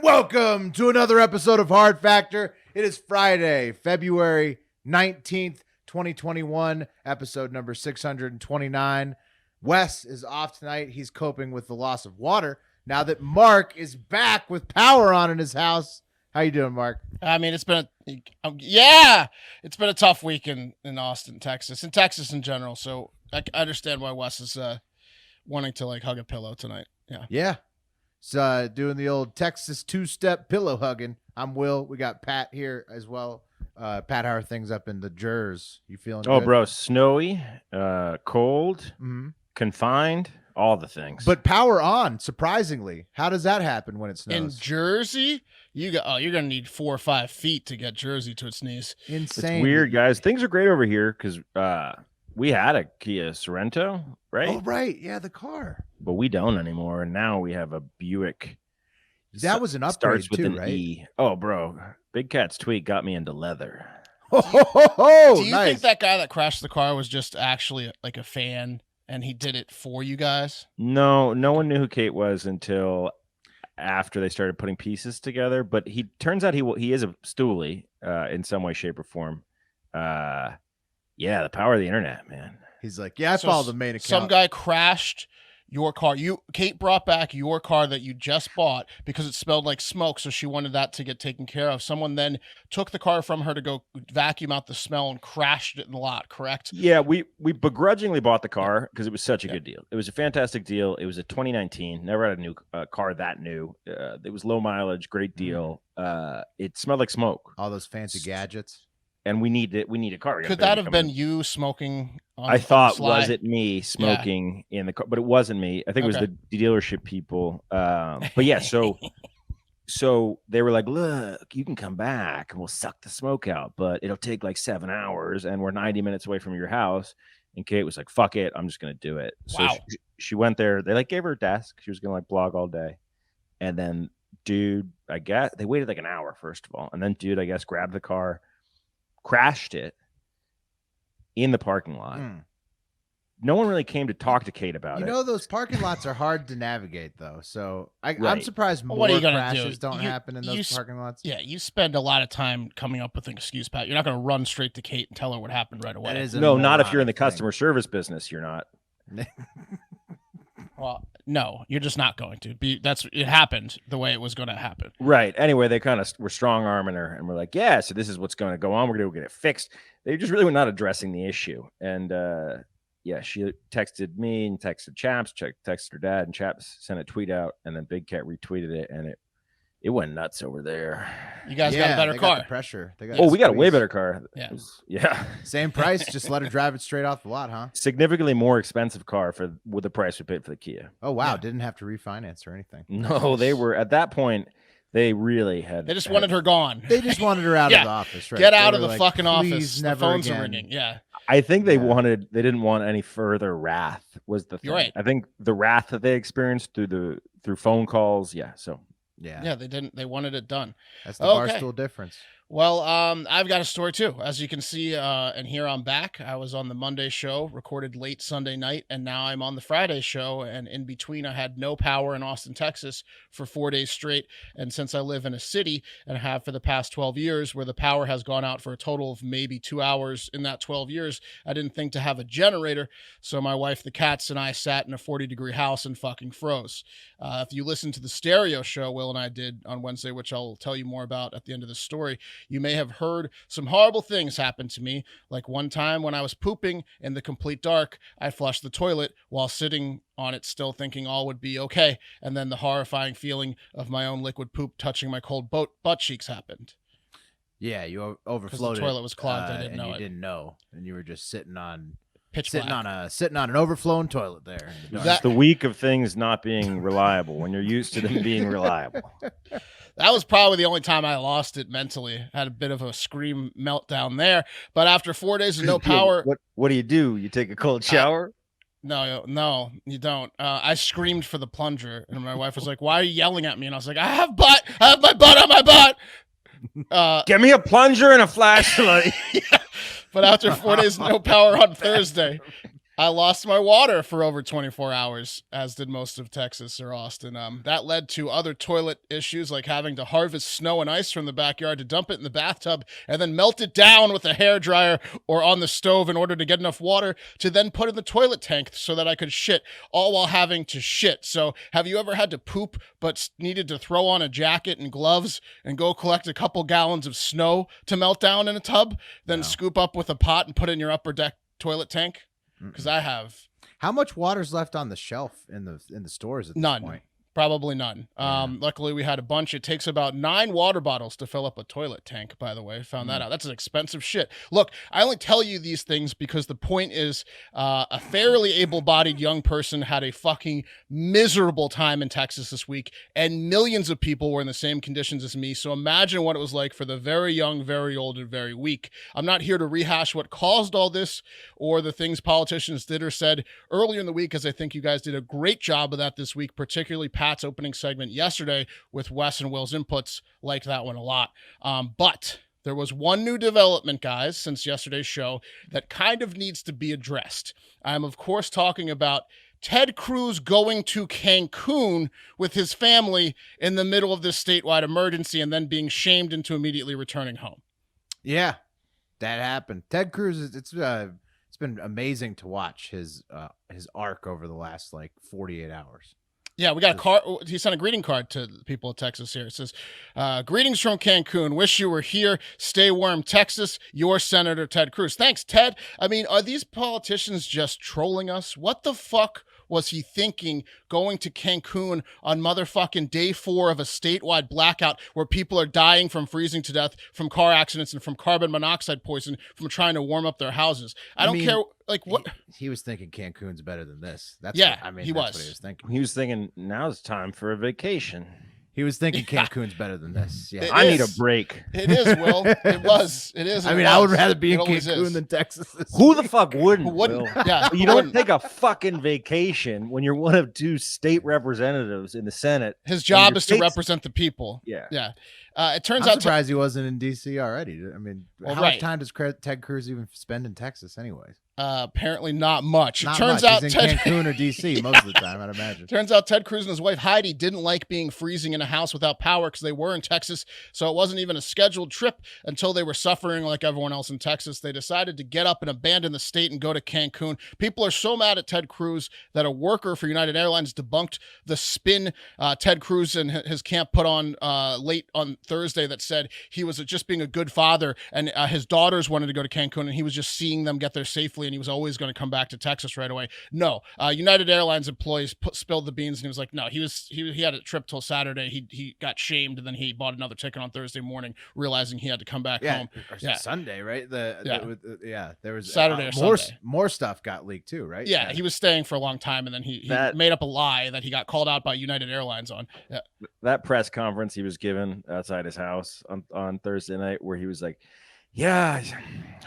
Welcome to another episode of Hard Factor. It is Friday, February 19th, 2021, episode number 629. Wes is off tonight. He's coping with the loss of water now that Mark is back with power on in his house. How you doing, Mark? I mean, it's been a tough week in Austin, Texas, and Texas in general. So I understand why Wes is wanting to hug a pillow tonight. Yeah. So doing the old Texas two-step pillow hugging. I'm Will. We got Pat here as well. Pat, how are things up in the Jers? You feeling good? Oh, bro, snowy, cold, confined, all the things. But power on, surprisingly. How does that happen when it snows? In Jersey, you're gonna need 4 or 5 feet to get Jersey to its knees. Insane. It's weird, guys. Things are great over here because we had a Kia Sorento, right? Oh, right. Yeah, the car. But we don't anymore. And now we have a Buick. That was an upgrade Starts with too, an right? E. Oh, bro. Big Cat's tweet got me into leather. Oh, Do you nice. think that guy that crashed the car was just actually like a fan and he did it for you guys? No one knew who Kate was until after they started putting pieces together. But he turns out he is a stoolie in some way, shape, or form. Yeah, the power of the internet, man. He's like, I follow the main account. Some guy crashed your car. Kate brought back your car that you just bought because it smelled like smoke, so she wanted that to get taken care of. Someone then took the car from her to go vacuum out the smell and crashed it in the lot, correct? Yeah, we begrudgingly bought the car because it was such a good deal. It was a fantastic deal. It was a 2019. Never had a new car that new. It was low mileage, great deal. It smelled like smoke. All those fancy gadgets. And we need a car. Could that have been you smoking? I thought, was it me smoking in the car? But it wasn't me. I think it was the dealership people. But yeah, so they were like, look, you can come back and we'll suck the smoke out, but it'll take like 7 hours and we're 90 minutes away from your house. And Kate was like, fuck it, I'm just going to do it. Wow. So she went there. They gave her a desk. She was going to blog all day. And then dude, I guess they waited like an hour, first of all. And then dude, I guess, grabbed the car, crashed it in the parking lot. No one really came to talk to Kate about it. You know, those parking lots are hard to navigate, though. So I'm Right. surprised more what are you gonna crashes do? don't happen in those parking lots. Yeah, you spend a lot of time coming up with an excuse, Pat. You're not going to run straight to Kate and tell her what happened right away. That is a No, not if you're in the moronic thing. customer service business. You're not. Well, no, you're just not going to. It happened the way it was going to happen. Right. Anyway, they kind of were strong arming her and we're like, yeah, so this is what's going to go on. We're going to get it fixed. They just really were not addressing the issue. And yeah, she texted me and texted Chaps, texted her dad, and Chaps sent a tweet out, and then Big Cat retweeted it, and it went nuts over there. You guys got a better they car. Got the pressure. We got a way better car. Yeah. Same price. Just let her drive it straight off the lot, huh? Significantly more expensive car with the price we paid for the Kia. Oh, wow. Yeah. Didn't have to refinance or anything. No, they were at that point. They really had. They just wanted her gone. They just wanted her out of the office, right? Get out They of were the like, fucking office. "Please, The never phones again." are ringing. Yeah. I think they didn't want any further wrath was the thing. You're right. I think the wrath that they experienced through phone calls. Yeah. So Yeah. They didn't. They wanted it done. That's the Okay. Barstool difference. Well, I've got a story too. As you can see and hear, I'm back. I was on the Monday show, recorded late Sunday night, and now I'm on the Friday show. And in between, I had no power in Austin, Texas for 4 days straight. And since I live in a city and have for the past 12 years where the power has gone out for a total of maybe 2 hours in that 12 years, I didn't think to have a generator. So my wife, the cats, and I sat in a 40-degree house and fucking froze. If you listen to the stereo show Will and I did on Wednesday, which I'll tell you more about at the end of the story, you may have heard some horrible things happen to me. Like one time when I was pooping in the complete dark, I flushed the toilet while sitting on it, still thinking all would be okay. And then the horrifying feeling of my own liquid poop touching my cold butt cheeks happened. Yeah, you overflowed. The toilet was clogged. I and didn't know you didn't know, and you were just sitting on black. sitting on an overflowing toilet there. In the dark. it's the week of things not being reliable when you're used to them being reliable. That was probably the only time I lost it mentally. Had a bit of a scream meltdown there. But after 4 days of no power. What do? You take a cold shower? No, you don't. I screamed for the plunger, and my wife was like, "Why are you yelling at me?" And I was like, I have my butt on my butt. Give me a plunger and a flashlight. But after 4 days no power on Thursday, I lost my water for over 24 hours, as did most of Texas or Austin. That led to other toilet issues like having to harvest snow and ice from the backyard to dump it in the bathtub and then melt it down with a hairdryer or on the stove in order to get enough water to then put in the toilet tank so that I could shit, all while having to shit. So have you ever had to poop but needed to throw on a jacket and gloves and go collect a couple gallons of snow to melt down in a tub, then scoop up with a pot and put it in your upper deck toilet tank? Because I have. How much water's left on the shelf in the stores at this point? Probably none. Luckily, we had a bunch. It takes about 9 water bottles to fill up a toilet tank, by the way. Found that out. That's an expensive shit. Look, I only tell you these things because the point is a fairly able-bodied young person had a fucking miserable time in Texas this week, and millions of people were in the same conditions as me. So imagine what it was like for the very young, very old, and very weak. I'm not here to rehash what caused all this or the things politicians did or said earlier in the week, as I think you guys did a great job of that this week, particularly Pat's opening segment yesterday with Wes and Will's inputs. Like that one a lot. But there was one new development, guys, since yesterday's show that kind of needs to be addressed. I'm, of course, talking about Ted Cruz going to Cancun with his family in the middle of this statewide emergency and then being shamed into immediately returning home. Yeah, that happened. Ted Cruz, it's been amazing to watch his arc over the last 48 hours. Yeah, we got a card. He sent a greeting card to the people of Texas here. It says, greetings from Cancun. Wish you were here. Stay warm, Texas. Your Senator Ted Cruz. Thanks, Ted. I mean, are these politicians just trolling us? What the fuck was he thinking going to Cancun on motherfucking day 4 of a statewide blackout where people are dying from freezing to death, from car accidents, and from carbon monoxide poison from trying to warm up their houses? I don't care. Like what he was thinking Cancun's better than this. He that's was. what he was thinking. He was thinking now's time for a vacation. He was thinking Cancun's better than this. Yeah, I need a break. It is, Will. It was. It is. I mean, I would rather be in Cancun than Texas. Who the fuck wouldn't? Who wouldn't? Will? Yeah, you don't take a fucking vacation when you're one of 2 state representatives in the Senate. His job is to represent the people. Yeah. Yeah. It turns I'm out surprised he wasn't in D.C. already. I mean, how much time does Ted Cruz even spend in Texas, anyways? Apparently not much. Not it turns much. out He's in Cancun or DC most of the time, I'd imagine. Turns out Ted Cruz and his wife Heidi didn't like being freezing in a house without power because they were in Texas, so it wasn't even a scheduled trip until they were suffering like everyone else in Texas. They decided to get up and abandon the state and go to Cancun. People are so mad at Ted Cruz that a worker for United Airlines debunked the spin Ted Cruz and his camp put on late on Thursday that said he was just being a good father and his daughters wanted to go to Cancun and he was just seeing them get there safely and he was always going to come back to Texas right away. No, United Airlines employees spilled the beans and he was like, no, he had a trip till Saturday. He got shamed and then he bought another ticket on Thursday morning, realizing he had to come back home. Sunday, right? There was Saturday or Sunday. More stuff got leaked too, right? Yeah, he was staying for a long time and then he made up a lie that he got called out by United Airlines on. Yeah. That press conference he was given outside his house on Thursday night where he was like, yeah,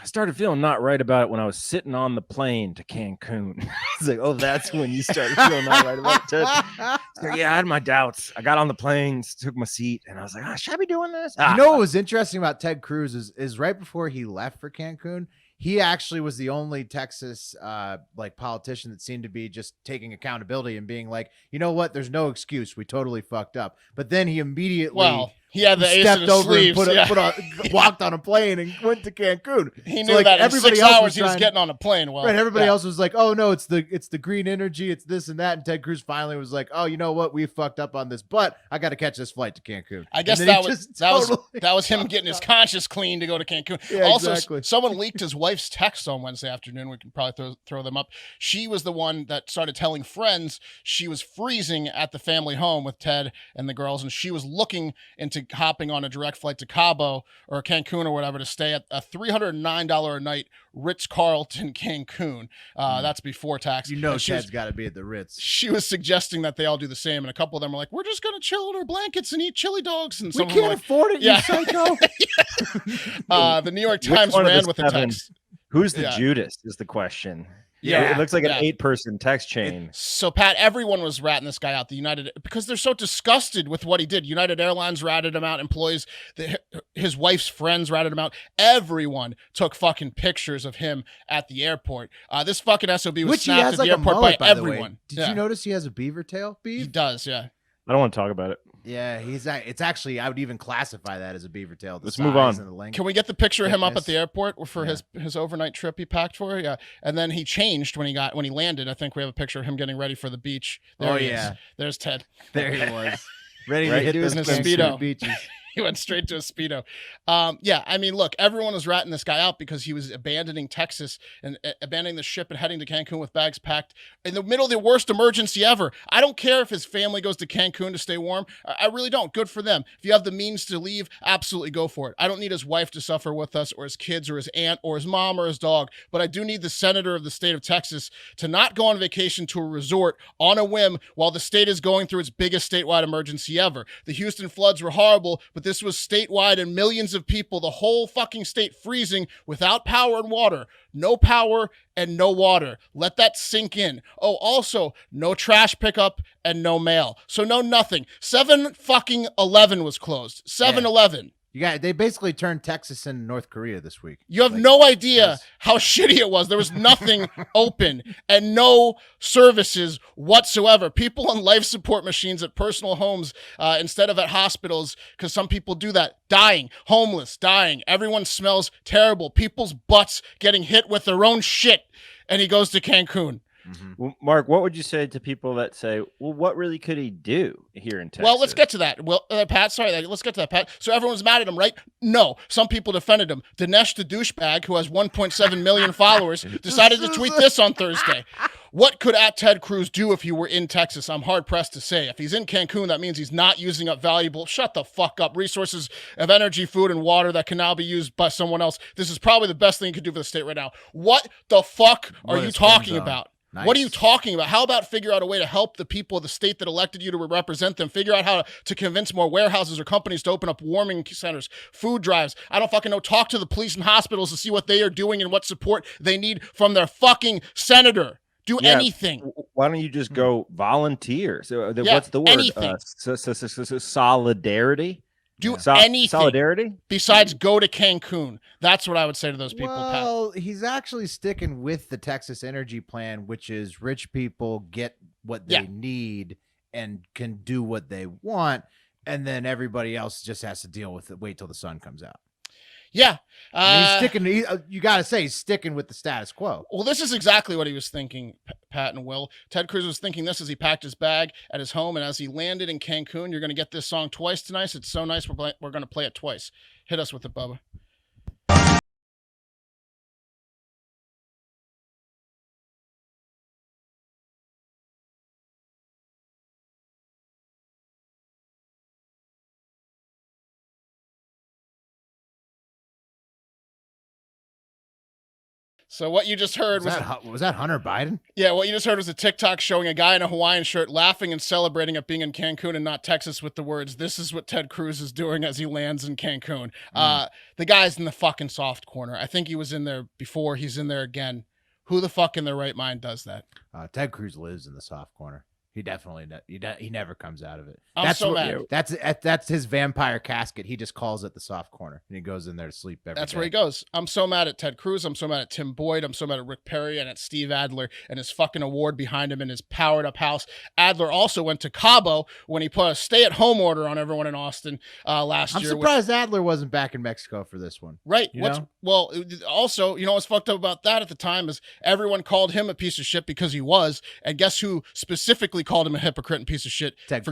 I started feeling not right about it when I was sitting on the plane to Cancun. It's like, oh, that's when you started feeling not right about it. So, yeah, I had my doubts. I got on the plane, took my seat, and I was like, should I be doing this? You know what was interesting about Ted Cruz is right before he left for Cancun, he actually was the only Texas politician that seemed to be just taking accountability and being like, you know what, there's no excuse. We totally fucked up. But then he immediately he had the ace in his sleeves, walked on a plane and went to Cancun. He knew that in 6 hours he was getting on a plane. Right, everybody else was like, oh no, it's the green energy, it's this and that. And Ted Cruz finally was like, oh, you know what, we fucked up on this, but I got to catch this flight to Cancun. I guess that was him getting his conscience clean to go to Cancun. Yeah, also, exactly. Someone leaked his wife's text on Wednesday afternoon. We can probably throw them up. She was the one that started telling friends she was freezing at the family home with Ted and the girls, and she was looking into hopping on a direct flight to Cabo or Cancun or whatever to stay at a $309 a night Ritz-Carlton Cancun. That's before tax. You know, Ted's got to be at the Ritz. She was suggesting that they all do the same, and a couple of them were like, "We're just gonna chill in our blankets and eat chili dogs." And we can't afford it, you psycho. The New York Times ran with the text. Who's the Judas is the question. Yeah. It looks like an 8-person text chain. So, Pat, everyone was ratting this guy out. The United, because they're so disgusted with what he did. United Airlines ratted him out. Employees, his wife's friends ratted him out. Everyone took fucking pictures of him at the airport. This fucking SOB was snapped at the airport by everyone. Did you notice he has a beaver tail? He does, yeah. I don't want to talk about it. Yeah, it's actually, I would even classify that as a beaver tail. Let's move on. Can we get the picture of him up at the airport for his overnight trip he packed for? Yeah. And then he changed when he landed. I think we have a picture of him getting ready for the beach. There he is. There's Ted. There he was. Ready to hit those Speedo beaches. He went straight to a Speedo. Yeah, I mean, look, everyone was ratting this guy out because he was abandoning Texas and abandoning the ship and heading to Cancun with bags packed in the middle of the worst emergency ever. I don't care if his family goes to Cancun to stay warm. I really don't. Good for them. If you have the means to leave, absolutely go for it. I don't need his wife to suffer with us or his kids or his aunt or his mom or his dog, but I do need the senator of the state of Texas to not go on vacation to a resort on a whim while the state is going through its biggest statewide emergency ever. The Houston floods were horrible, but this was statewide and millions of people, the whole fucking state freezing without power and water. No power and no water. Let that sink in. Oh, also, no trash pickup and no mail. So no nothing. 7-11 was closed. 7-11. They basically turned Texas into North Korea this week. You have no idea how shitty it was. There was nothing open and no services whatsoever. People on life support machines at personal homes instead of at hospitals, because some people do that. Dying, homeless, dying. Everyone smells terrible. People's butts getting hit with their own shit. And he goes to Cancun. Mm-hmm. Well, Mark, what would you say to people that say, well, what really could he do here in Texas? Well, let's get to that. Well, Pat, sorry, let's get to that, Pat. So everyone's mad at him, right? No. Some people defended him. Dinesh, the douchebag, who has 1.7 million followers, decided to tweet this on Thursday. What could @Ted Cruz do if he were in Texas? I'm hard-pressed to say. If he's in Cancun, that means he's not using up valuable, shut the fuck up, resources of energy, food, and water that can now be used by someone else. This is probably the best thing you could do for the state right now. What the fuck are you talking about? Nice. What are you talking about? How about figure out a way to help the people of the state that elected you to represent them? Figure out how to convince more warehouses or companies to open up warming centers, food drives. I don't fucking know. Talk to the police and hospitals to see what they are doing and what support they need from their fucking senator. Do anything. Why don't you just go volunteer? So what's the word? Anything. Solidarity? Do anything. Solidarity? Besides go to Cancun. That's what I would say to those people, Pat. Well, he's actually sticking with the Texas energy plan, which is rich people get what they need and can do what they want, and then everybody else just has to deal with it. Wait till the sun comes out. Yeah. He's sticking. You got to say he's sticking with the status quo. Well, this is exactly what he was thinking, Pat and Will. Ted Cruz was thinking this as he packed his bag at his home, and as he landed in Cancun, you're going to get this song twice tonight. It's so nice. We're going to play it twice. Hit us with it, Bubba. So what you just heard was that Hunter Biden? Yeah, what you just heard was a TikTok showing a guy in a Hawaiian shirt laughing and celebrating at being in Cancun and not Texas with the words, "This is what Ted Cruz is doing" as he lands in Cancun. The guy's in the fucking soft corner. I think he was in there before. He's in there again. Who the fuck in their right mind does that? Ted Cruz lives in the soft corner. He definitely he never comes out of it. I'm so mad. That's his vampire casket. He just calls it the soft corner, and he goes in there to sleep every day. That's where he goes. I'm so mad at Ted Cruz. I'm so mad at Tim Boyd. I'm so mad at Rick Perry and at Steve Adler and his fucking award behind him in his powered up house. Adler also went to Cabo when he put a stay-at-home order on everyone in Austin last year. I'm surprised Adler wasn't back in Mexico for this one. Right. Well, also, you know what's fucked up about that at the time is everyone called him a piece of shit because he was, and guess who specifically called him a hypocrite and piece of shit? Ted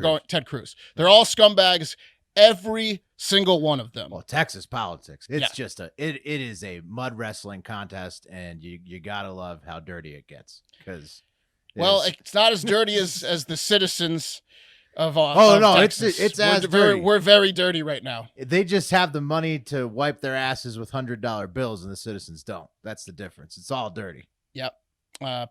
Cruz. They're all scumbags, every single one of them. Well, Texas politics, it's just it is a mud wrestling contest, and you gotta love how dirty it gets, because it's not as dirty as the citizens of Texas. It's as dirty. We're very dirty right now. They just have the money to wipe their asses with $100 bills, and the citizens don't. That's the difference. It's all dirty. Yep.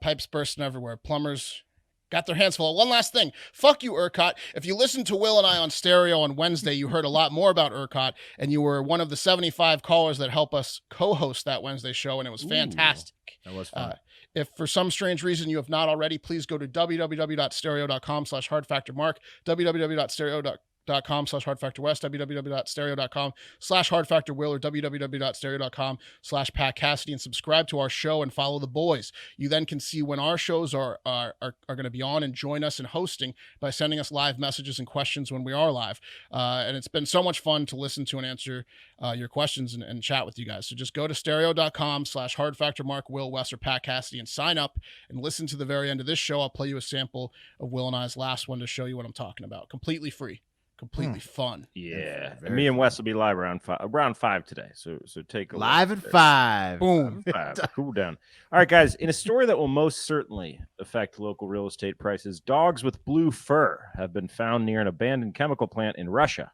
Pipes bursting everywhere. Plumbers got their hands full. One last thing. Fuck you, ERCOT. If you listened to Will and I on stereo on Wednesday, you heard a lot more about ERCOT, and you were one of the 75 callers that helped us co-host that Wednesday show, and it was fantastic. That was fun. If for some strange reason you have not already, please go to www.stereo.com/hardfactormark, www.stereo.com/hardfactorwest, www.stereo.com/hardfactorwill, or www.stereo.com/Pat Cassidy, and subscribe to our show and follow the boys. You then can see when our shows are going to be on and join us in hosting by sending us live messages and questions when we are live. And it's been so much fun to listen to and answer your questions and chat with you guys. So just go to stereo.com/hardfactormark, Will, Wes, or Pat Cassidy, and sign up and listen to the very end of this show. I'll play you a sample of Will and I's last one to show you what I'm talking about. Completely free. Completely fun. Yeah. And me and Wes will be live around 5 today. So take a live look at 5. Boom. 5. Cool down. All right, guys. In a story that will most certainly affect local real estate prices, dogs with blue fur have been found near an abandoned chemical plant in Russia.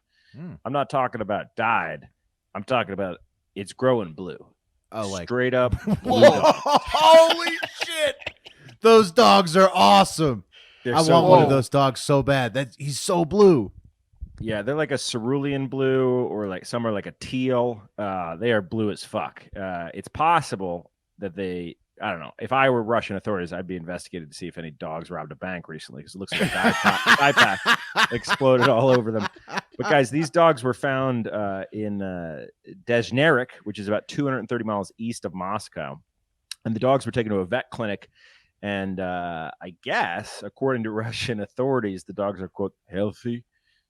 I'm not talking about dyed. I'm talking about it's growing blue. Oh, like straight up. Holy shit! Those dogs are awesome. I want one of those dogs so bad. He's so blue. Yeah, they're like a cerulean blue, or like some are like a teal. They are blue as fuck. It's possible that I don't know. If I were Russian authorities, I'd be investigated to see if any dogs robbed a bank recently, because it looks like a dye pack exploded all over them. But guys, these dogs were found in Dezhnerik, which is about 230 miles east of Moscow. And the dogs were taken to a vet clinic. And I guess, according to Russian authorities, the dogs are, quote, healthy.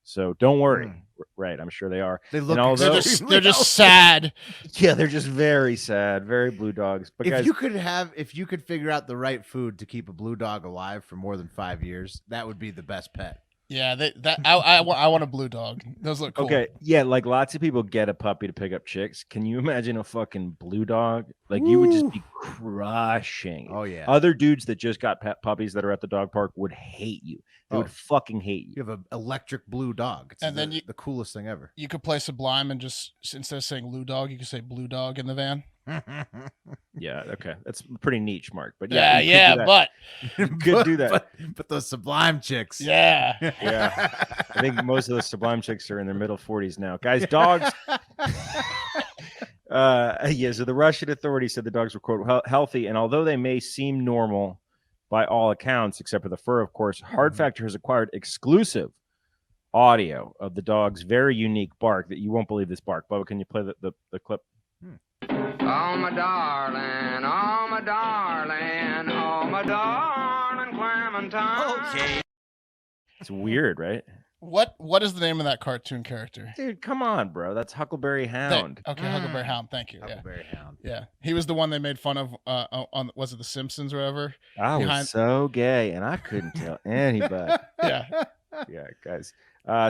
So don't worry. Right, I'm sure they are. They look they're just sad. Yeah, they're just very sad, very blue dogs. But if guys, you could figure out the right food to keep a blue dog alive for more than 5 years, that would be the best pet. Yeah, I want a blue dog. Those look cool. Okay, yeah, like lots of people get a puppy to pick up chicks. Can you imagine a fucking blue dog? Like, you would just be crushing. Oh yeah. Other dudes that just got pet puppies that are at the dog park would hate you. They would fucking hate you. You have an electric blue dog. It's the coolest thing ever. You could play Sublime and just, instead of saying blue dog, you could say blue dog in the van. Yeah, okay, that's pretty niche, Mark. But but you could do that. But those Sublime chicks. Yeah. I think most of those Sublime chicks are in their middle 40s now. Guys, dogs. So the Russian authorities said the dogs were, quote, healthy, and although they may seem normal by all accounts, except for the fur, of course, Hard Factor has acquired exclusive audio of the dog's very unique bark that you won't believe this bark. Bubba, can you play the clip? Oh, my darling, oh, my darling, oh, my darling Clementine. Okay. It's weird, right? What is the name of that cartoon character? Dude, come on, bro. That's Huckleberry Hound. Huckleberry Hound. Thank you. Huckleberry Hound. Yeah. He was the one they made fun of on, was it The Simpsons or whatever? I was so gay, and I couldn't tell anybody. Yeah. Yeah, guys.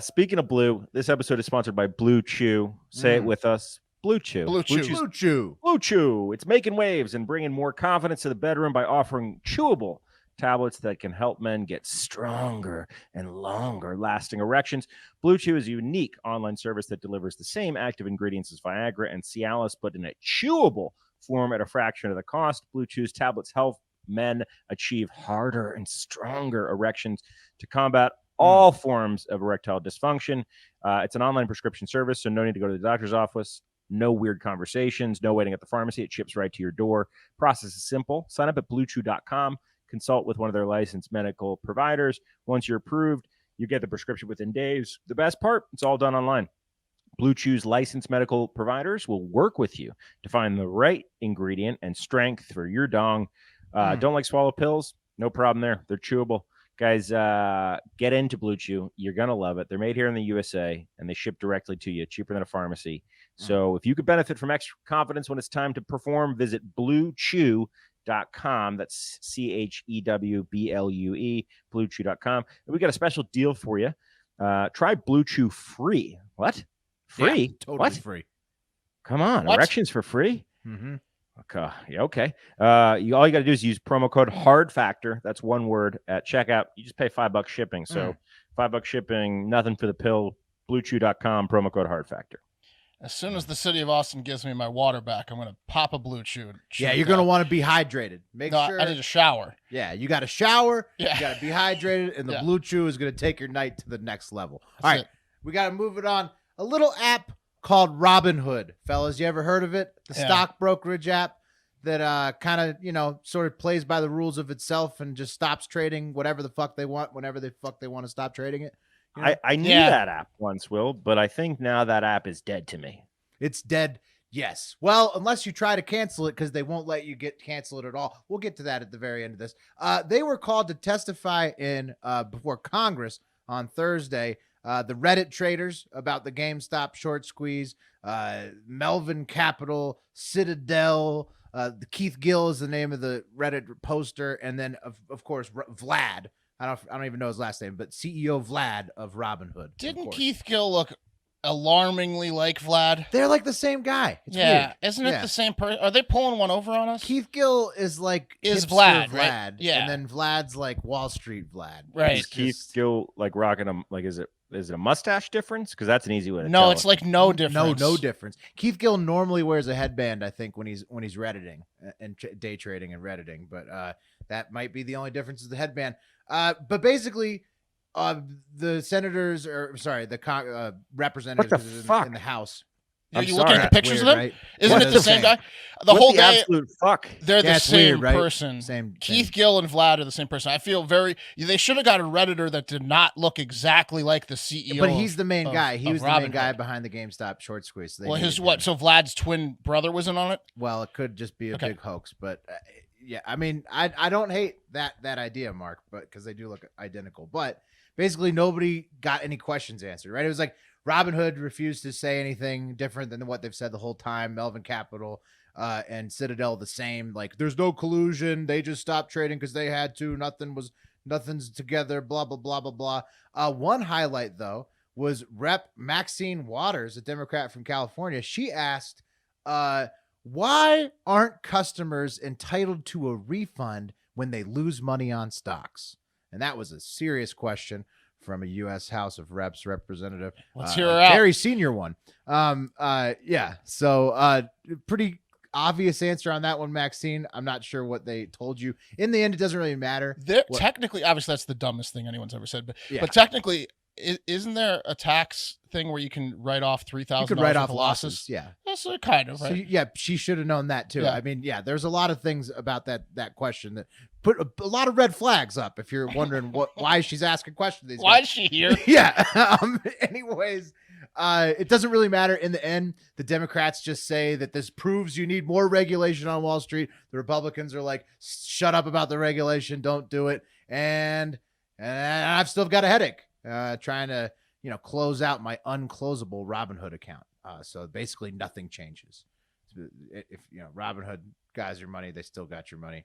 Speaking of blue, this episode is sponsored by BlueChew. Say it with us. BlueChew. BlueChew. It's making waves and bringing more confidence to the bedroom by offering chewable tablets that can help men get stronger and longer lasting erections. BlueChew is a unique online service that delivers the same active ingredients as Viagra and Cialis, but in a chewable form at a fraction of the cost. BlueChew's tablets help men achieve harder and stronger erections to combat all forms of erectile dysfunction. It's an online prescription service, so no need to go to the doctor's office. No weird conversations, no waiting at the pharmacy. It ships right to your door. Process is simple. Sign up at BlueChew.com. Consult with one of their licensed medical providers. Once you're approved, you get the prescription within days. The best part, it's all done online. BlueChew's licensed medical providers will work with you to find the right ingredient and strength for your dong. Don't like swallow pills? No problem there. They're chewable. Guys, get into BlueChew. You're going to love it. They're made here in the USA, and they ship directly to you, cheaper than a pharmacy. So if you could benefit from extra confidence when it's time to perform, visit BlueChew.com. That's CHEWBLUE, BlueChew.com. And we got a special deal for you. Try BlueChew free. What? Free? Yeah, totally free. Come on. What? Erections for free? Mm-hmm. Okay. Yeah, okay. All you got to do is use promo code HARDFACTOR. That's one word at checkout. You just pay $5 shipping. So $5 shipping, nothing for the pill. BlueChew.com, promo code HARDFACTOR. As soon as the city of Austin gives me my water back, I'm going to pop a BlueChew. Yeah, you're going to want to be hydrated. Make sure. I need a shower. Yeah, you got to shower. Yeah. You got to be hydrated, and the BlueChew is going to take your night to the next level. All right, we got to move it on. A little app called Robinhood. Fellas, you ever heard of it? The stock brokerage app that kind of, sort of plays by the rules of itself and just stops trading whatever the fuck they want whenever the fuck they want to stop trading it. You know? I knew that app once, Will, but I think now that app is dead to me. It's dead. Yes. Well, unless you try to cancel it because they won't let you cancel it at all. We'll get to that at the very end of this. They were called to testify before Congress on Thursday. The Reddit traders about the GameStop short squeeze, Melvin Capital, Citadel, the Keith Gill is the name of the Reddit poster, and then of course Vlad. I don't even know his last name, but CEO Vlad of Robinhood. Didn't Keith Gill look alarmingly like Vlad? They're like the same guy. It's weird. Isn't it the same person? Are they pulling one over on us? Keith Gill is like Vlad, Vlad, right? Yeah, and then Vlad's like Wall Street Vlad. Right? Is Keith Gill like rocking a is it a mustache difference? Because that's an easy way to tell. No, it's like no difference. No difference. Keith Gill normally wears a headband, I think, when he's redditing and day trading and redditing, but that might be the only difference is the headband. But basically, the senators, the representatives in the House. Are you looking at the pictures of them? Right? Isn't it the same guy? The whole day, absolute fuck. They're the same weird, right? person. Keith Gill and Vlad are the same person. I feel they should have got a Redditor that did not look exactly like the CEO. But he's the main guy. He was the main guy Robinhood. behind the GameStop short squeeze. So So Vlad's twin brother wasn't on it? Well, it could just be a big hoax, but yeah, I mean, I don't hate that idea, Mark, but because they do look identical. But basically, nobody got any questions answered, right? It was like Robinhood refused to say anything different than what they've said the whole time. Melvin Capital and Citadel the same. Like, there's no collusion. They just stopped trading because they had to. Nothing's together. Blah blah blah blah blah. One highlight though was Rep. Maxine Waters, a Democrat from California. She asked, why aren't customers entitled to a refund when they lose money on stocks? And that was a serious question from a U.S. House of Reps representative. Let's hear her out. Very senior one. Yeah. So pretty obvious answer on that one, Maxine. I'm not sure what they told you. In the end, it doesn't really matter. Technically, obviously, that's the dumbest thing anyone's ever said. But technically, isn't there a tax thing where you can write off $3,000? You could write off losses. Yeah, that's kind of right. So, she should have known that too. Yeah. I mean, there's a lot of things about that question that put a lot of red flags up. If you're wondering why she's asking questions, why is she here? Yeah. Anyways, it doesn't really matter in the end. The Democrats just say that this proves you need more regulation on Wall Street. The Republicans are like, shut up about the regulation, don't do it, and I've still got a headache. Trying to, close out my unclosable Robinhood account. So basically nothing changes. If, Robinhood guys your money, they still got your money.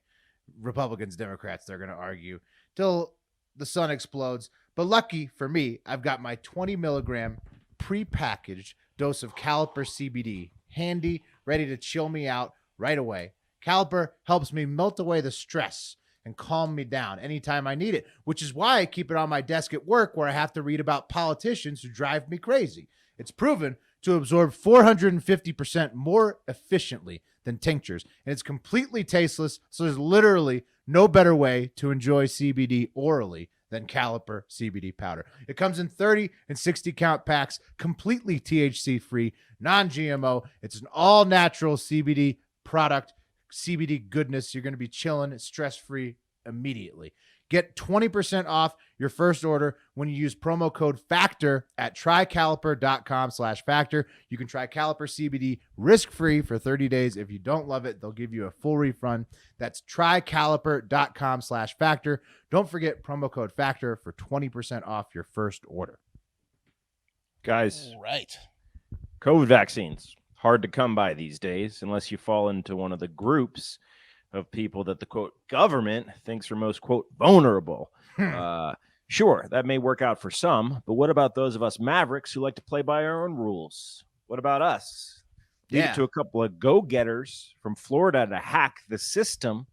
Republicans, Democrats, they're going to argue till the sun explodes. But lucky for me, I've got my 20 milligram prepackaged dose of Caliper CBD handy, ready to chill me out right away. Caliper helps me melt away the stress and calm me down anytime I need it, which is why I keep it on my desk at work where I have to read about politicians who drive me crazy. It's proven to absorb 450% more efficiently than tinctures, and it's completely tasteless, so there's literally no better way to enjoy CBD orally than Caliper CBD powder. It comes in 30 and 60 count packs, completely THC-free, non-GMO. It's an all-natural CBD product. CBD goodness. You're going to be chilling stress-free immediately. Get 20% off your first order when you use promo code FACTOR at trycaliper.com/factor. You can try Caliper CBD risk-free for 30 days. If you don't love it, they'll give you a full refund. That's trycaliper.com/factor. Don't forget promo code FACTOR for 20% off your first order. Guys, right. COVID vaccines. Hard to come by these days unless you fall into one of the groups of people that the, quote, government thinks are most, quote, vulnerable. Sure, that may work out for some, but what about those of us mavericks who like to play by our own rules? What about us? Leave it to a couple of go-getters from Florida to hack the system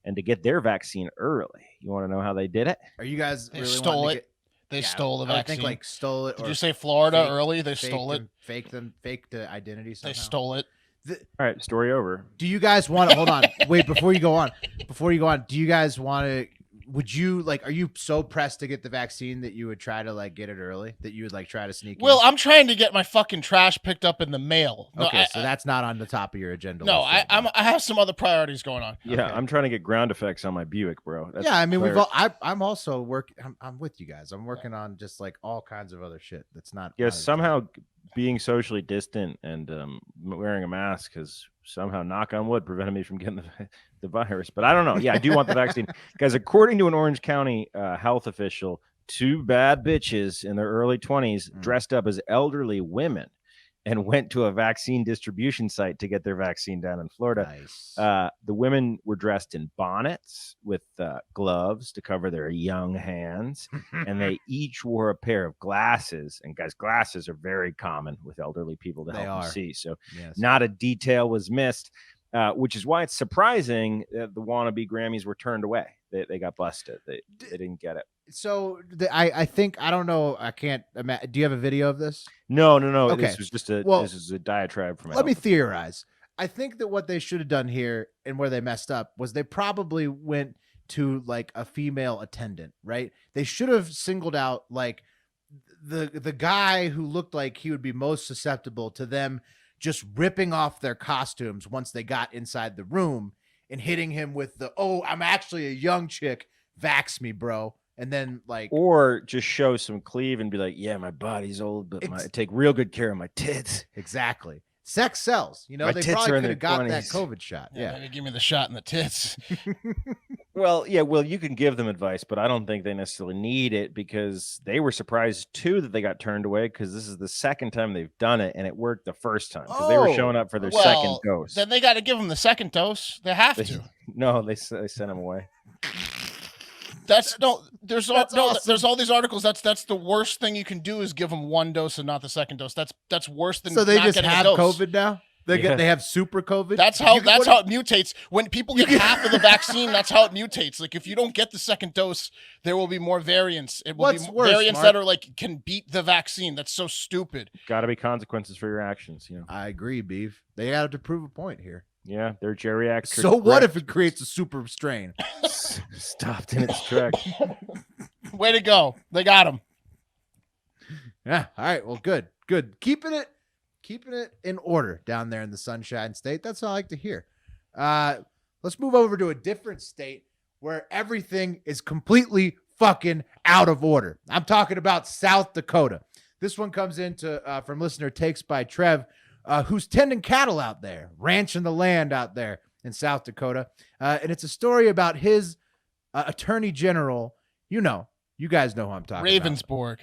and to get their vaccine early. You want to know how they did it? Are you guys They really stole wanting it? They stole the I vaccine. think like stole it. Did you say Florida early? They stole it. Faked the identity somehow. They stole it. All right, story over. Do you guys want to hold on? Wait, before you go on, do you guys want to? Would you like? Are you so pressed to get the vaccine that you would try to like get it early? That you would like try to sneak? Well, in? I'm trying to get my fucking trash picked up in the mail. No, okay, so that's not on the top of your agenda. No, list I have some other priorities going on. Yeah, Okay. I'm trying to get ground effects on my Buick, bro. That's yeah, I mean, clear. I'm also working. I'm with you guys. I'm working on just like all kinds of other shit. That's not. Yeah, somehow being socially distant and wearing a mask has somehow, knock on wood, prevented me from getting the virus. But I don't know. Yeah, I do want the vaccine. Guys, according to an Orange County health official, 2 bad bitches in their early 20s dressed up as elderly women and went to a vaccine distribution site to get their vaccine down in Florida. Nice. The women were dressed in bonnets with gloves to cover their young hands, and they each wore a pair of glasses. And guys, glasses are very common with elderly people to help them see. So not a detail was missed, which is why it's surprising that the wannabe Grammys were turned away. They got busted. They didn't get it. So I think, I don't know. I can't imagine. Do you have a video of this? No. Okay. This was just this is a diatribe from. Let me theorize. I think that what they should have done here and where they messed up was they probably went to like a female attendant, right? They should have singled out like the guy who looked like he would be most susceptible to them just ripping off their costumes once they got inside the room and hitting him with the, "Oh, I'm actually a young chick. Vax me, bro." And then like, or just show some cleave and be like, "Yeah, my body's old, but I take real good care of my tits." Exactly. Sex sells. You know, My they tits probably are in could have their got 20s. that COVID shot. Yeah. Maybe give me the shot in the tits. Well, you can give them advice, but I don't think they necessarily need it because they were surprised too that they got turned away because this is the second time they've done it and it worked the first time because they were showing up for their second dose. Then they got to give them the second dose. They have to. No, they sent them away. There's awesome. there's all these articles. That's the worst thing you can do is give them one dose and not the second dose. That's worse than So they not just getting have a dose. COVID now? They have super COVID? That's how it mutates. When people get half of the vaccine, that's how it mutates. Like if you don't get the second dose, there will be more variants. It will What's be worse, variants Mark? that are like can beat the vaccine. That's so stupid. Got to be consequences for your actions, you know. I agree, Beef. They got to prove a point here. Yeah, they're geriatric. So what if it creates a super strain? Stopped in its tracks. Way to go. They got him. Yeah. All right. Well, good. Keeping it in order down there in the Sunshine State. That's all I like to hear. Let's move over to a different state where everything is completely fucking out of order. I'm talking about South Dakota. This one comes into from listener Takes by Trev, who's tending cattle out there, ranching the land out there in South Dakota. And it's a story about his attorney general. You guys know who I'm talking about. Ravensburg.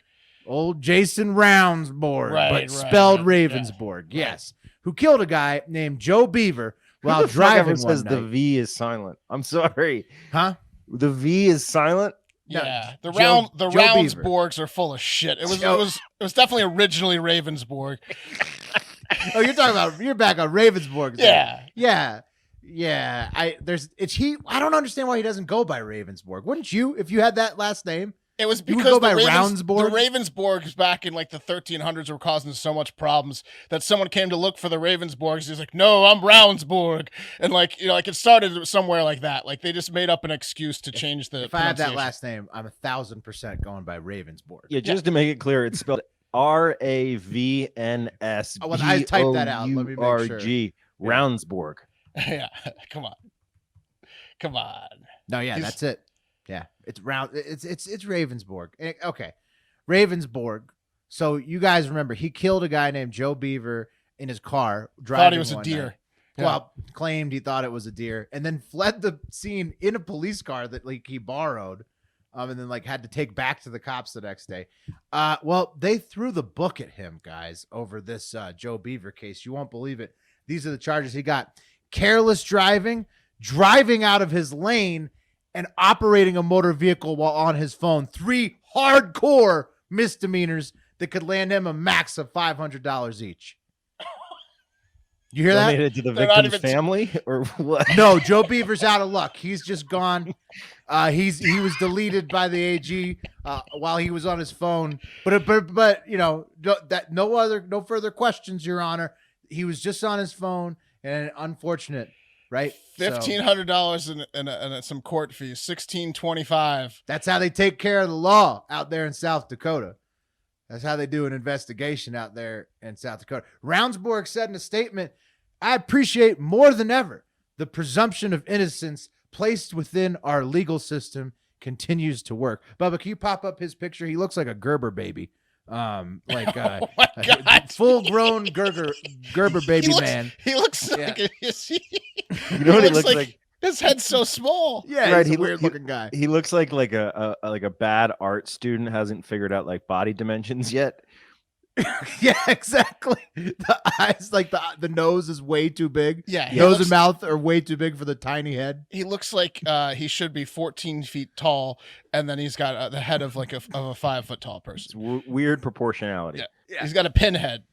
Old Jason Ravensburg, Right, spelled right, Ravensburg. yeah. Yes. Who killed a guy named Joe Beaver while driving one says night. the V is silent. I'm sorry. Huh? The V is silent? Yeah, the Joe Ravensburgs are full of shit. It was definitely originally Ravensburg. Oh, you're back on Ravensburg. Yeah. Yeah. I don't understand why he doesn't go by Ravensburg. Wouldn't you if you had that last name? It was You would because go by the Ravensburg? Ravensburgs back in like the 1300s were causing so much problems that someone came to look for the Ravensburgs. He's like, "No, I'm Ravensburg," and like it started somewhere like that. Like they just made up an excuse to change the. If I had that last name, I'm 1,000% going by Ravensburg. Yeah, just to make it clear, it's spelled Ravns. Oh, well, I typed that out. Let me make sure. Ravensburg. Yeah, come on. No, yeah, that's it. Yeah, it's round. It's Ravensburg. Okay, Ravensburg. So you guys remember he killed a guy named Joe Beaver in his car. Thought he was a one deer. night. Yeah. Well, claimed he thought it was a deer, and then fled the scene in a police car that like he borrowed, and then like had to take back to the cops the next day. Well, they threw the book at him, guys, over this Joe Beaver case. You won't believe it. These are the charges he got: careless driving out of his lane, and operating a motor vehicle while on his phone. 3 hardcore misdemeanors that could land him a max of $500 each. You hear that? Donated to the They're not victim's even- family or what? No, Joe Beaver's out of luck. He's just gone. He was deleted by the AG while he was on his phone. But you know, no further questions, Your Honor. He was just on his phone, and unfortunate, right? $1,500 and some court fees. $1,625. That's how they take care of the law out there in South Dakota. That's how they do an investigation out there in South Dakota. Roundsborg said in a statement, "I appreciate more than ever the presumption of innocence placed within our legal system continues to work." Bubba, can you pop up his picture? He looks like a Gerber baby. Oh my God. Full-grown Gerber baby man. He looks like You know what he looks like? His head's so small. Yeah, Right, he's a weird-looking guy. He looks like a bad art student hasn't figured out like body dimensions yet. Yeah, exactly. The eyes, like the nose is way too big. Yeah, Nose and mouth are way too big for the tiny head. He looks like he should be 14 feet tall, and then he's got the head of like a 5 foot tall person. It's weird proportionality. Yeah. He's got a pinhead.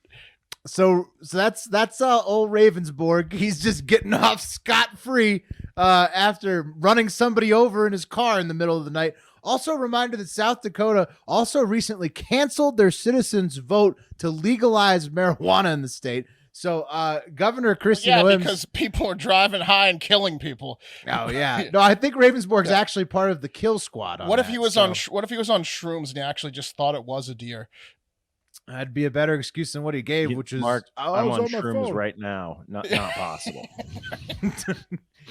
So that's old Ravensborg. He's just getting off scot-free after running somebody over in his car in the middle of the night. Also, a reminder that South Dakota also recently canceled their citizens' vote to legalize marijuana in the state. So Governor Christy Noem, because people are driving high and killing people. Oh yeah, no, I think Ravensborg's actually part of the kill squad. What if he was on shrooms and he actually just thought it was a deer? That'd be a better excuse than what he gave, which is Mark, I I'm was on my shrooms phone. right now. Not possible.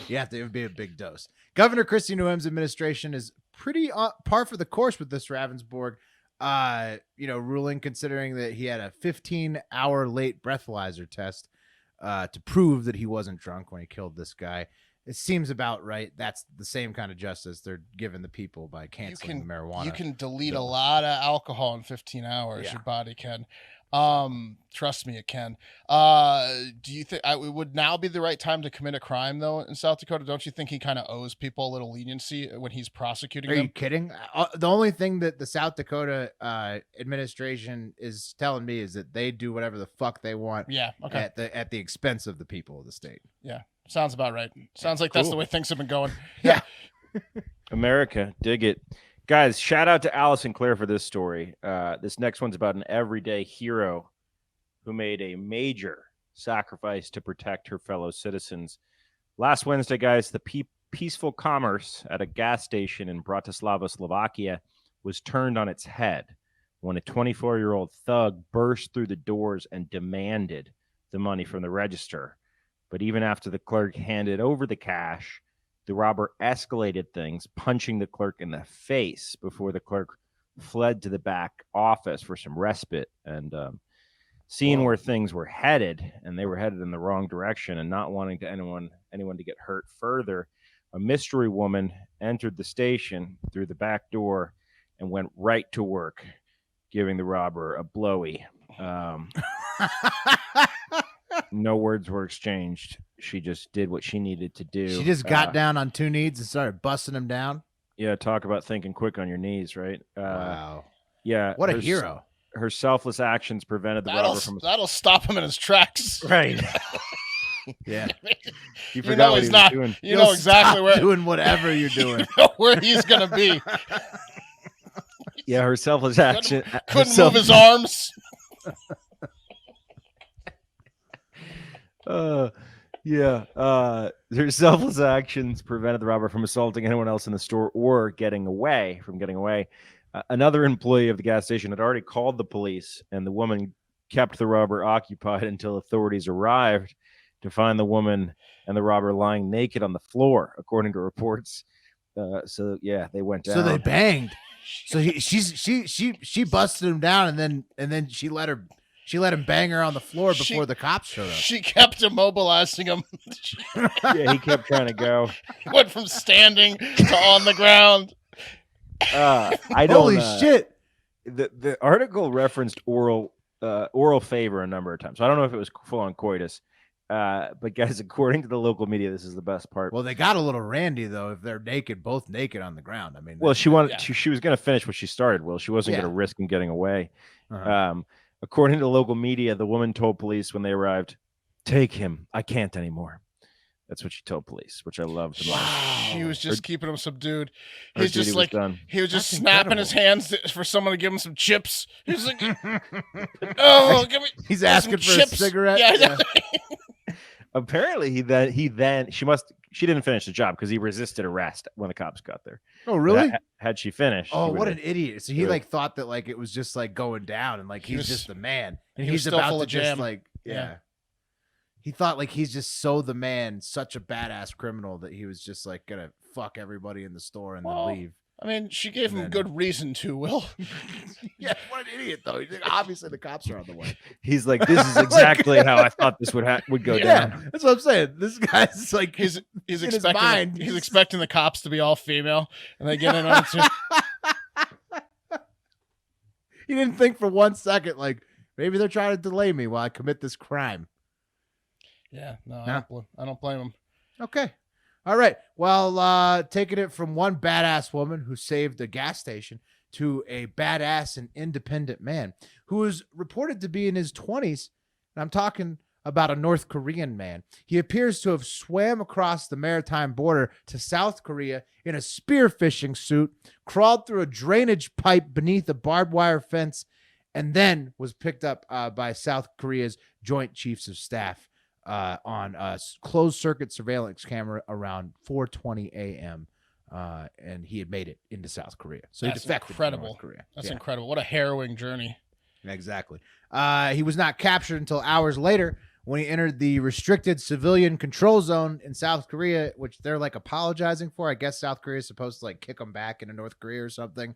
Yeah, it would be a big dose. Governor Christy Noem's administration is pretty par for the course with this Ravensborg, ruling, considering that he had a 15-hour late breathalyzer test to prove that he wasn't drunk when he killed this guy. It seems about right. That's the same kind of justice they're giving the people by canceling the marijuana. You can delete a lot of alcohol in 15 hours. Yeah. Your body can. Trust me, it can. Do you think it would now be the right time to commit a crime though in South Dakota? Don't you think he kind of owes people a little leniency when he's prosecuting Are them? you kidding? The only thing that the South Dakota administration is telling me is that they do whatever the fuck they want. Yeah. Okay. At the expense of the people of the state. Yeah. Sounds about right. Sounds like that's the way things have been going. Yeah. America, dig it. Guys, shout out to Alice and Claire for this story. This next one's about an everyday hero who made a major sacrifice to protect her fellow citizens. Last Wednesday, guys, the peaceful commerce at a gas station in Bratislava, Slovakia, was turned on its head when a 24-year-old thug burst through the doors and demanded the money from the register. But even after the clerk handed over the cash, the robber escalated things, punching the clerk in the face before the clerk fled to the back office for some respite. And seeing where things were headed, and they were headed in the wrong direction, and not wanting to anyone to get hurt further, a mystery woman entered the station through the back door and went right to work, giving the robber a blowy. No words were exchanged. She just did what she needed to do. She just got down on two knees and started busting him down. Yeah, talk about thinking quick on your knees, right? Wow. Yeah. What a hero. Her selfless actions prevented the robber from... That'll stop him in his tracks. Right. Yeah. You forgot what he was doing. You know exactly where... doing whatever you're doing. You know where he's going to be. Yeah, her selfless action... Couldn't move his arms. Their selfless actions prevented the robber from assaulting anyone else in the store or getting away. Another employee of the gas station had already called the police, and the woman kept the robber occupied until authorities arrived to find the woman and the robber lying naked on the floor, according to reports. So they went down. So they banged. So she busted him down, and then she let him bang her on the floor before the cops showed up. She kept immobilizing him. Yeah, he kept trying to go. Went from standing to on the ground. I don't. Holy shit! The article referenced oral favor a number of times. So I don't know if it was full on coitus. But guys, according to the local media, this is the best part. Well, they got a little randy though. If they're both naked on the ground. I mean, well, she wanted. Yeah. She was going to finish what she started. Well, she wasn't going to risk him getting away. Uh-huh. According to local media, the woman told police when they arrived, Take him. I can't anymore. That's what she told police, which I loved. She was just keeping him subdued. Her He's just duty was like, done. he was just That's snapping his incredible. hands for someone to give him some chips. He's like, oh, give me. He's some asking for chips. a cigarette. Yeah. Apparently, she didn't finish the job because he resisted arrest when the cops got there. Oh, really? But had she finished? Oh, he what would've- an idiot! So he like thought that like it was just like going down, and like He he's was- just the man, and he was he's still about full to of just jam. like Yeah. He thought like he's just so the man, such a badass criminal that he was just like gonna fuck everybody in the store and Well, then leave. I mean, she gave And him then- good reason to, Will. Yeah, what an idiot though. Obviously the cops are on the way. He's like, this is exactly how I thought this would go Yeah, down. that's what I'm saying. This guy's like He's in his expecting mind, he's he's- expecting the cops to be all female, and they get in on it too. he didn't think for 1 second like maybe they're trying to delay me while I commit this crime. Yeah, no, Nah. I don't blame him. Okay. All right. Well, taking it from one badass woman who saved a gas station to a badass and independent man who is reported to be in his 20s. And I'm talking about a North Korean man. He appears to have swam across the maritime border to South Korea in a spearfishing suit, crawled through a drainage pipe beneath a barbed wire fence, and then was picked up by South Korea's Joint Chiefs of Staff on a closed circuit surveillance camera around 4:20 a.m. And he had made it into South Korea. So That's he defected incredible. from North Korea. That's Yeah, incredible. What a harrowing journey. exactly. He was not captured until hours later when he entered the restricted civilian control zone in South Korea, which they're like apologizing for. I guess South Korea is supposed to like kick him back into North Korea or something.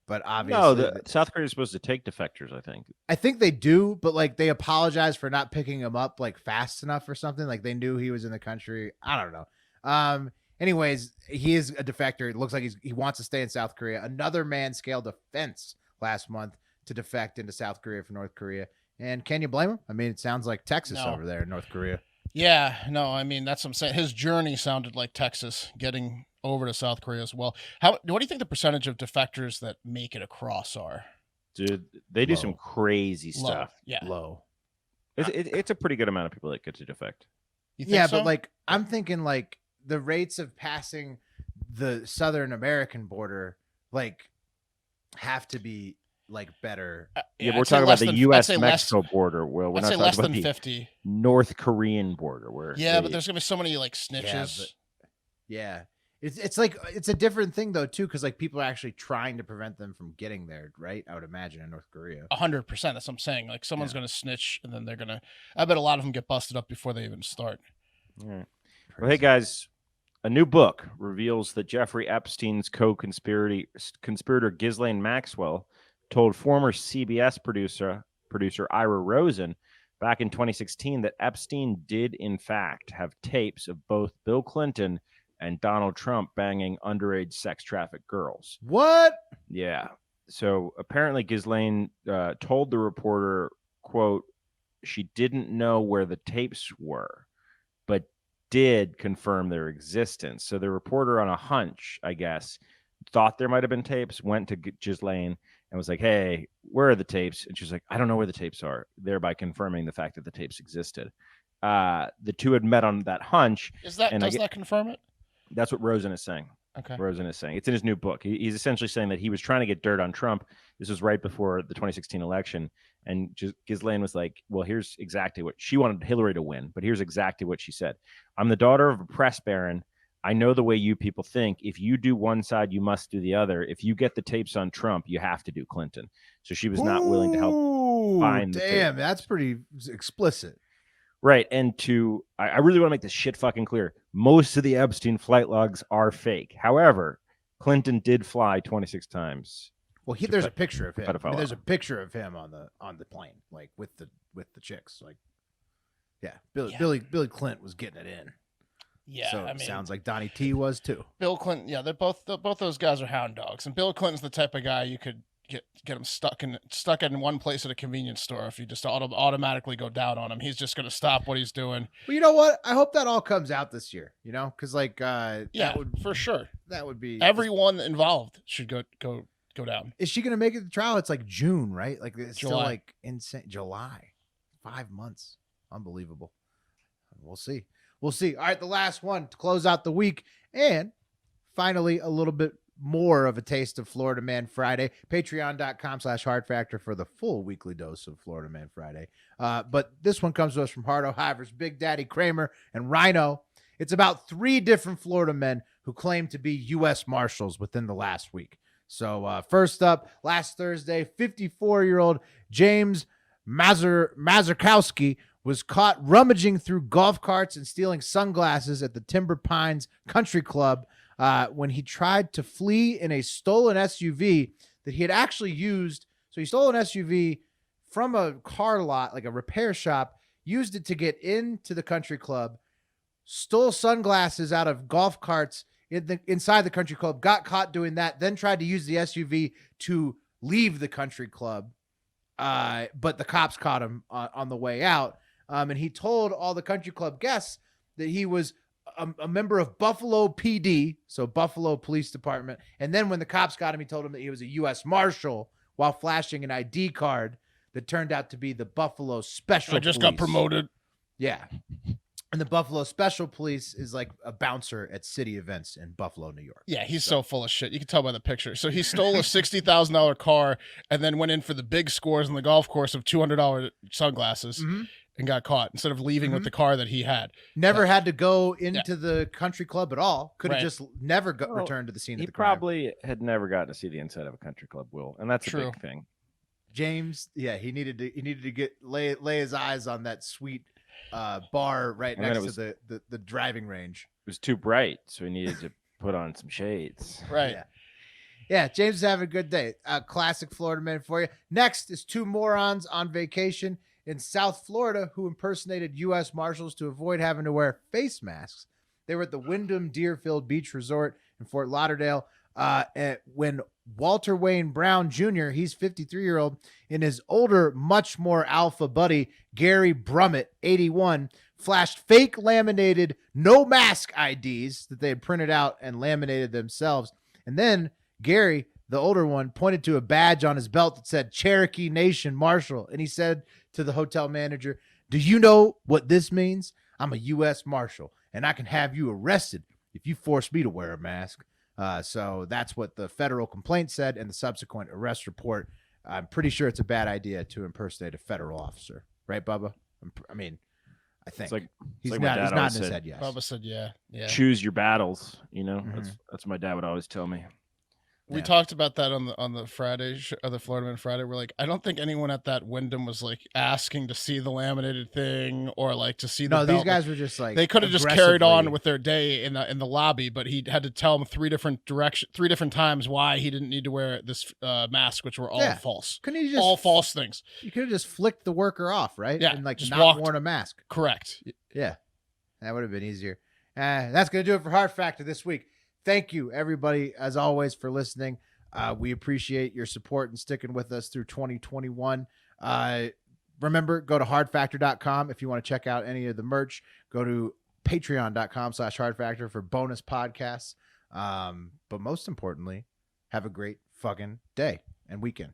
But obviously, No, South Korea is supposed to take defectors, I think. I think they do, but like they apologize for not picking him up like fast enough or something. Like they knew he was in the country. I don't know. Anyways, he is a defector. It looks like he wants to stay in South Korea. Another man scaled a fence last month to defect into South Korea from North Korea. And can you blame him? I mean, it sounds like Texas No. over there in North Korea. Yeah, no, I mean, that's what I'm saying. His journey sounded like Texas, getting over to South Korea as well. What do you think the percentage of defectors that make it across are? Dude, they do Low. some crazy Low. stuff. Yeah. Low. It's a pretty good amount of people that get to defect. You think Yeah, so? but like I'm thinking like the rates of passing the Southern American border like have to be like better. Yeah, I'd we're say talking about less the than- I'd U.S. say Mexico border. Well, we're I'd not say talking less about than the 50. North Korean border. Where Yeah, they- but there's gonna be so many like snitches. but- Yeah. It's like it's a different thing though too, because like people are actually trying to prevent them from getting there, right? I would imagine in North Korea. 100%. That's what I'm saying. Like someone's Yeah. gonna snitch, and then they're gonna. I bet a lot of them get busted up before they even start. All right. Well, hey guys, a new book reveals that Jeffrey Epstein's conspirator Ghislaine Maxwell told former CBS producer Ira Rosen back in 2016 that Epstein did in fact have tapes of both Bill Clinton and Donald Trump banging underage sex trafficked girls. What? Yeah. So apparently Ghislaine told the reporter, quote, she didn't know where the tapes were, but did confirm their existence. So the reporter, on a hunch, I guess, thought there might have been tapes, went to Ghislaine and was like, hey, where are the tapes? And she's like, I don't know where the tapes are, thereby confirming the fact that the tapes existed. The two had met on that hunch. Does that confirm it? That's what Rosen is saying. Okay. Rosen is saying. It's in his new book. He's essentially saying that he was trying to get dirt on Trump. This was right before the 2016 election. And Ghislaine was like, well, here's exactly what she wanted Hillary to win. But here's exactly what she said. I'm the daughter of a press baron. I know the way you people think. If you do one side, you must do the other. If you get the tapes on Trump, you have to do Clinton. So she was not willing to help find the Damn, tape. that's pretty explicit. Right. And I really want to make this shit fucking clear. Most of the Epstein flight logs are fake. However, Clinton did fly 26 times. Well, there's a picture of him. I mean, pedophile there's a island. picture of him on the plane, like with the chicks. Like, yeah, Yeah. Billy Clinton was getting it in. Yeah, So I it mean, sounds like Donnie T was too. Bill Clinton. Yeah, they're both those guys are hound dogs, and Bill Clinton's the type of guy you could get him stuck in one place at a convenience store. If you just automatically go down on him, he's just going to stop what he's doing. Well, you know what? I hope that all comes out this year. You know, because like, Yeah, for sure. that would be Everyone involved should go down. Is she gonna make it to trial? It's like June, right? Like it's still July. like insane. July, 5 months, unbelievable. we'll see. We'll see. All right, the last one to close out the week, and finally a little bit more of a taste of Florida Man Friday. Patreon.com/Hard for the full weekly dose of Florida Man Friday. But this one comes to us from Hard O'Hivers, Big Daddy Kramer, and Rhino. It's about 3 different Florida men who claim to be U.S. Marshals within the last week. So first up, last Thursday, 54-year-old James Mazurkowski was caught rummaging through golf carts and stealing sunglasses at the Timber Pines Country Club when he tried to flee in a stolen SUV that he had actually used. So he stole an SUV from a car lot, like a repair shop, used it to get into the country club, stole sunglasses out of golf carts inside the country club, got caught doing that, then tried to use the SUV to leave the country club. But the cops caught him on the way out. And he told all the country club guests that he was a member of Buffalo PD, so Buffalo Police Department. And then when the cops got him, he told him that he was a U.S. Marshal while flashing an ID card that turned out to be the Buffalo Special Police. I just got promoted. Yeah. And the Buffalo Special Police is like a bouncer at city events in Buffalo, New York. Yeah, he's so full of shit. You can tell by the picture. So he stole a $60,000 car and then went in for the big scores on the golf course of $200 sunglasses and got caught instead of leaving with the car that he had. Never had to go into the country club at all. Could have just never returned to the scene of the crime. He probably had never gotten to see the inside of a country club, Will, and that's a big thing. James, he needed to get lay his eyes on that sweet bar right next to the driving range. It was too bright, so he needed to put on some shades. Right. Yeah, James is having a good day. Classic Florida man for you. Next is 2 morons on vacation in South Florida who impersonated U.S. Marshals to avoid having to wear face masks. They were at the Wyndham Deerfield Beach Resort in Fort Lauderdale when Walter Wayne Brown Jr., he's 53-year-old, and his older, much more alpha buddy, Gary Brummett, 81, flashed fake laminated no mask IDs that they had printed out and laminated themselves. And then Gary, the older one, pointed to a badge on his belt that said Cherokee Nation Marshal. And he said to the hotel manager, "Do you know what this means? I'm a U.S. Marshal, and I can have you arrested if you force me to wear a mask." So that's what the federal complaint said, and the subsequent arrest report. I'm pretty sure it's a bad idea to impersonate a federal officer, right, Bubba? I think he's not in his head. Yes, Bubba said, "Yeah. Choose your battles." You know, that's what my dad would always tell me. We talked about that on the Friday the Florida Man Friday. We're like, I don't think anyone at that Wyndham was like asking to see the laminated thing or like to see the belt. These guys were just like, they could have just carried on with their day in the lobby, but he had to tell them 3 different times why he didn't need to wear this mask, which were all false. Couldn't he just all false things? You could have just flicked the worker off, right? Yeah, and like just not worn a mask. Correct. Yeah, that would have been easier. That's gonna do it for Hard Factor this week. Thank you, everybody, as always, for listening. We appreciate your support and sticking with us through 2021. Remember, go to hardfactor.com if you want to check out any of the merch. Go to patreon.com/hardfactor for bonus podcasts. But most importantly, have a great fucking day and weekend.